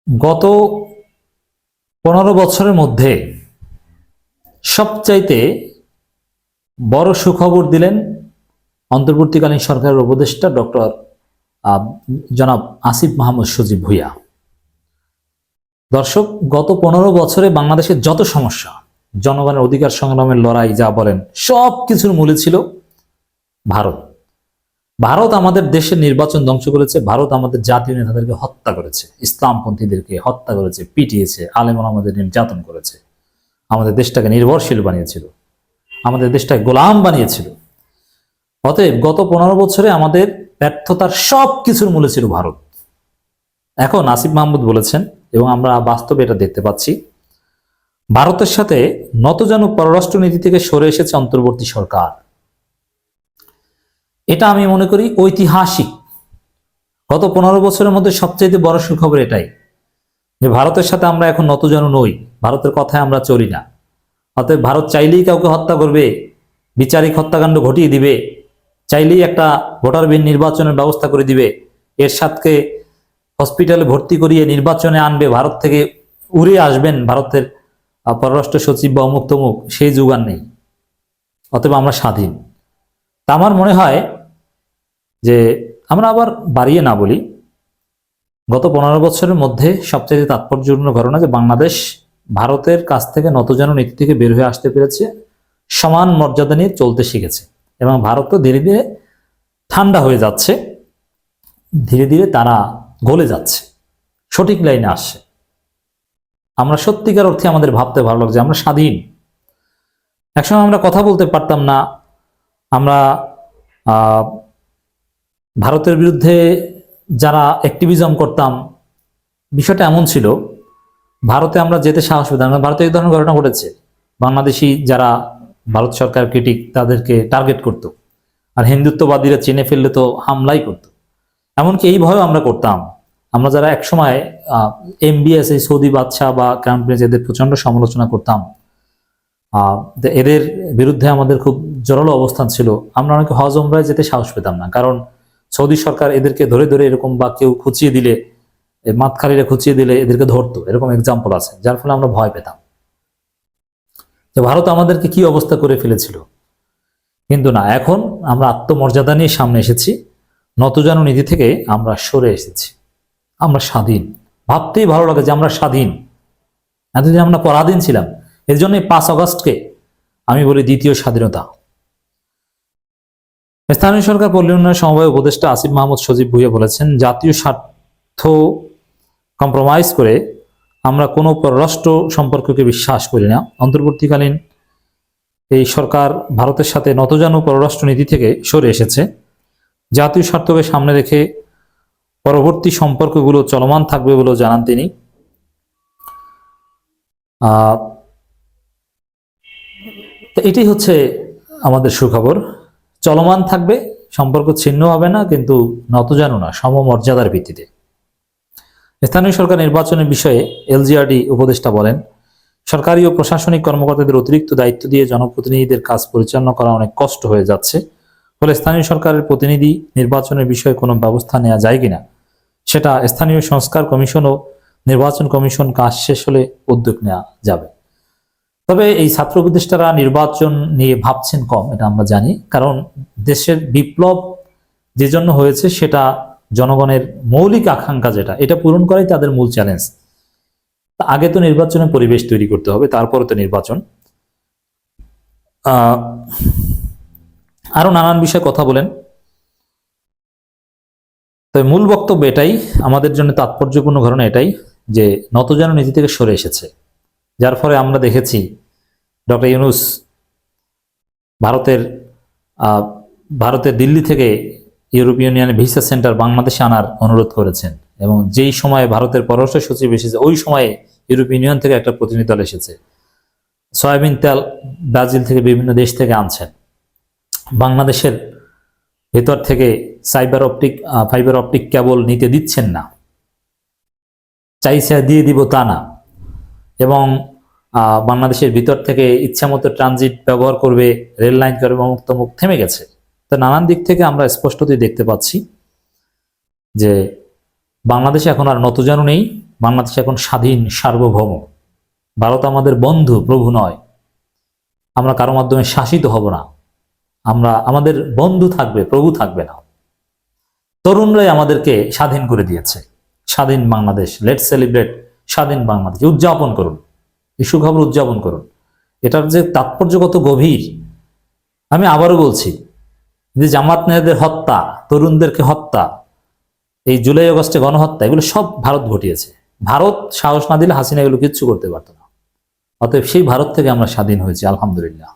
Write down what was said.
গত 15 বছরের মধ্যে সবচাইতে বড় সুখবর দিলেন অন্তর্বর্তীকালীন সরকারের উপদেষ্টা ডক্টর জনাব আসিফ মাহমুদ সজীব ভুঁইয়া। দর্শক, গত 15 বছরে বাংলাদেশের যত সমস্যা, জনগণের অধিকার সংগ্রামের লড়াই যা বলেন, সব কিছুর মূলে ছিল ভারত। ভারত আমাদের দেশের নির্বাচন ধ্বংস করেছে, ভারত আমাদের জাতীয় নেতাদেরকে হত্যা করেছে, ইসলামপন্থীদেরকে হত্যা করেছে, পিটিয়েছে, আলেম ওলামাদের নির্যাতন করেছে, আমাদের দেশটাকে নির্ভরশীল বানিয়েছিল, আমাদের দেশটাকে গোলাম বানিয়েছিল। অতএব গত 15 বছরে আমাদের ব্যর্থতার সব কিছুর মূলে ছিল ভারত। এখন আসিফ মাহমুদ বলেছেন, এবং আমরা বাস্তবে এটা দেখতে পাচ্ছি, ভারতের সাথে নতজানু পররাষ্ট্রনীতি থেকে সরে এসেছে অন্তর্বর্তী সরকার। এটা আমি মনে করি ঐতিহাসিক। গত 15 বছরের মধ্যে সবচেয়ে বড় সুখবর এটাই যে ভারতের সাথে আমরা এখন নতজানু নই, ভারতের কথায় আমরা চলি না। অতএব ভারত চাইলেই কাউকে হত্যা করবে, বিচারিক হত্যাকাণ্ড ঘটিয়ে দিবে, চাইলেই একটা ভোটার বিহীন নির্বাচনের ব্যবস্থা করে দিবে, এরশাদকে হসপিটালে ভর্তি করিয়ে নির্বাচনে আনবে, ভারত থেকে উড়ে আসবেন ভারতের পররাষ্ট্র সচিব বা অমুক তমুক, সেই যুগান নেই। অতএব আমরা স্বাধীন। তা আমার মনে হয় যে আমরা আবার বাড়িয়ে না বলি, গত 15 বছরের মধ্যে সবচেয়ে তাৎপর্যপূর্ণ ঘটনা যে বাংলাদেশ ভারতের কাছ থেকে নতজানু নীতি থেকে বের হয়ে আসতে পেরেছে, সমান মর্যাদা নিয়ে চলতে শিখেছে, এবং ভারত ধীরে ধীরে ঠান্ডা হয়ে যাচ্ছে, ধীরে ধীরে তারা গলে যাচ্ছে, সঠিক লাইনে আসছে। আমরা সত্যিকার অর্থে আমাদের ভাবতে ভালো লাগছে আমরা স্বাধীন। একসময় আমরা কথা বলতে পারতাম না, আমরা ভারতের বিরুদ্ধে যারা অ্যাক্টিভিজম করতাম, বিষয়টা এমন ছিল, ভারতে আমরা যেতে সাহস পেতাম না। ভারতে এই ধরনের ঘটনা ঘটেছে, বাংলাদেশি যারা ভারত সরকার ক্রিটিক তাদেরকে টার্গেট করত, আর হিন্দুত্ববাদীরা চিনে ফেললে তো হামলাই করত। এমনকি এই ভয়ও আমরা করতাম। আমরা যারা একসময় MBS এই সৌদি বাদশাহ বা ক্রাউন প্রিন্স এদের প্রচন্ড সমালোচনা করতাম, এদের বিরুদ্ধে আমাদের খুব জোরালো অবস্থান ছিল। আমরা অনেকে হজ উমরায় যেতে সাহস পেতাম না, কারণ সৌদি সরকার এদেরকে ধরে ধরে এরকম, বা কেউ খুঁচিয়ে দিলে, মাতখালিরা খুঁচিয়ে দিলে এদেরকে ধরতো, এরকম এক্সাম্পল আছে, যার ফলে আমরা ভয় পেতাম যে ভারত আমাদেরকে কি অবস্থা করে ফেলেছিল। কিন্তু না, এখন আমরা আত্মমর্যাদা নিয়ে সামনে এসেছি, নতজানু নীতি থেকে আমরা সরে এসেছি, আমরা স্বাধীন। ভাবতেই ভালো লাগে যে আমরা স্বাধীন, এতদিন আমরা পরাধীন ছিলাম। এর জন্য 5 আগস্টকে আমি বলি দ্বিতীয় স্বাধীনতা। স্থানীয় সরকার পল্লী উন্নয়ন সমবায় উপদেষ্টা আসিফ মাহমুদ সজীব ভুঁইয়া বলেছেন, জাতীয় স্বার্থ কম্প্রোমাইজ করে আমরা কোনো পররাষ্ট্র সম্পর্ককে বিশ্বাস করি না। অন্তর্বর্তীকালীন এই সরকার ভারতের সাথে নতজানু পররাষ্ট্র নীতি থেকে সরে এসেছে, জাতীয় স্বার্থকে সামনে রেখে পরবর্তী সম্পর্কগুলো চলমান থাকবে বলেও জানান তিনি। এটাই হচ্ছে আমাদের সুখবর, চলমান থাকবে, সম্পর্ক ছিন্ন হবে না, কিন্তু নতজানু না, সমমর্যাদার ভিত্তিতে। স্থানীয় সরকার নির্বাচনের বিষয়ে LGRD উপদেষ্টা বলেন, সরকারি ও প্রশাসনিক কর্মকর্তাদের অতিরিক্ত দায়িত্ব দিয়ে জনপ্রতিনিধিদের কাজ পরিচালনা করা অনেক কষ্ট হয়ে যাচ্ছে। ফলে স্থানীয় সরকারের প্রতিনিধি নির্বাচনের বিষয়ে কোনো ব্যবস্থা নেওয়া যায় কিনা সেটা স্থানীয় সংস্কার কমিশন ও নির্বাচন কমিশন কাজ শেষ হলে উদ্যোগ নেওয়া যাবে। তবে এই ছাত্র উপদেষ্টারা নির্বাচন নিয়ে ভাবছেন কম, এটা আমরা জানি, কারণ দেশের বিপ্লব যে জন্য হয়েছে সেটা জনগণের মৌলিক আকাঙ্ক্ষা, যেটা এটা পূরণ করাই তাদের মূল চ্যালেঞ্জ। আগে তো নির্বাচনের পরিবেশ তৈরি করতে হবে, তারপরে তো নির্বাচন। আরো নানান বিষয়ে কথা বলেন। তবে মূল বক্তব্য এটাই, আমাদের জন্য তাৎপর্যপূর্ণ ঘটনা এটাই যে নতজানু নীতি থেকে সরে এসেছে, যার ফলে আমরা দেখেছি ডক্টর ইউনূস ভারতের দিল্লি থেকে ইউরোপীয় ইউনিয়নের ভিসা সেন্টার বাংলাদেশে আনার অনুরোধ করেছেন, এবং যেই সময়ে ভারতের পররাষ্ট্র সচিব এসেছে ওই সময়ে ইউরোপীয় ইউনিয়ন থেকে একটা প্রতিনিধি দল এসেছে, সয়াবিন তেল ব্রাজিল থেকে বিভিন্ন দেশ থেকে আনছেন। বাংলাদেশের ভেতর থেকে ফাইবার অপটিক কেবল নিতে দিচ্ছেন না, চাইছে দিয়ে দিব তা না, এবং বাংলাদেশের ভিতর থেকে ইচ্ছামতো ট্রানজিট ব্যবহার করবে, রেল লাইন করবে, অমুক তমুক, থেমে গেছে। তো নানান দিক থেকে আমরা স্পষ্টতই দেখতে পাচ্ছি যে বাংলাদেশে এখন আর নতজানু নেই, বাংলাদেশ এখন স্বাধীন সার্বভৌম। ভারত আমাদের বন্ধু, প্রভু নয়। আমরা কারো মাধ্যমে শাসিত হব না। আমাদের বন্ধু থাকবে, প্রভু থাকবে না। তরুণরাই আমাদেরকে স্বাধীন করে দিয়েছে। স্বাধীন বাংলাদেশ, লেটস সেলিব্রেট স্বাধীন বাংলাদেশ। উদযাপন করুন, এই সুখবর উদযাপন করুন। এটার যে তাৎপর্য কত গভীর, আমি আবারও বলছি, যে জামাত নেতাদের হত্যা, তরুণদেরকে হত্যা, এই জুলাই আগস্টে গণহত্যা, এগুলো সব ভারত ঘটিয়েছে। ভারত সাহস না দিলে হাসিনা এগুলো কিচ্ছু করতে পারতো না। অতএব সেই ভারত থেকে আমরা স্বাধীন হয়েছি, আলহামদুলিল্লাহ।